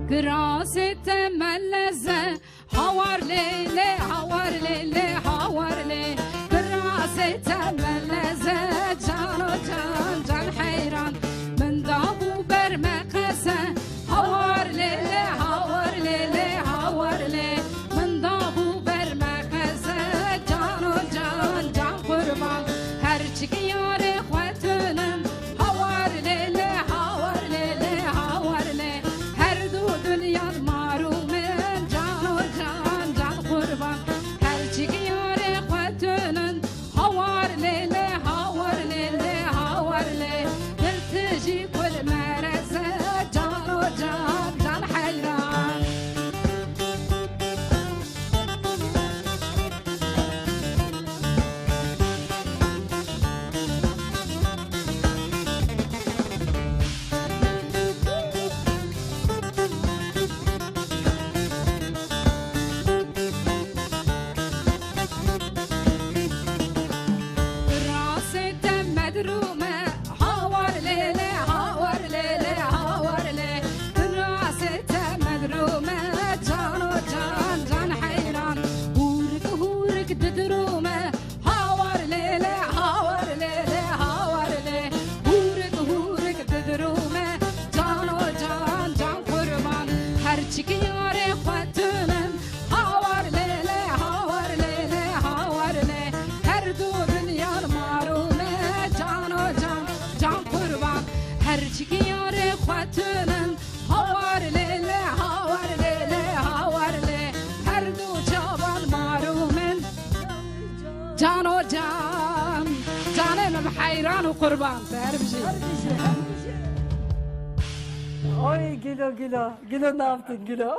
كراسة ملزة حوار ليلي حوار ليلي حوار ليلي كراسة ملزة جانو جان جان حيران من دابو برمقسة حوار ليلي حوار ليلي حوار ليلي من دابو برمقسة جانو جان جان قربان هرچك يار خواتنم حوار ليلي حوار ليلي حوار ليلي هر دو دنیا معرومن جانو جان جان قربان هرچك يار خواتنم حوار ليلي حوار ليلي حوار ليلي تلتجي كل مرزة جانو جان جان حيران راسة مدرومة حوار ليلي حوار ليلي حوار ليلي راسة مدرومة جانو جان جان حيران هورك هورك تدرومة حوار ليلي حوار ليلي حوار ليلي هورك هورك تدرومة جانو جان جان قربان هرچك ياري خواتنم حوار ليلي حوار ليلي حوار ليلي هر دو دنیا معرومه جانو جان جان قربان هرچك ياري خواتنم حوار ليلي حوار ليلي حوار ليلي هر دو جوان معرومن جانو جان جانم حيران وقربان تعرف شيء Oy Gilo Gilo. Gilo ne yaptın Gilo?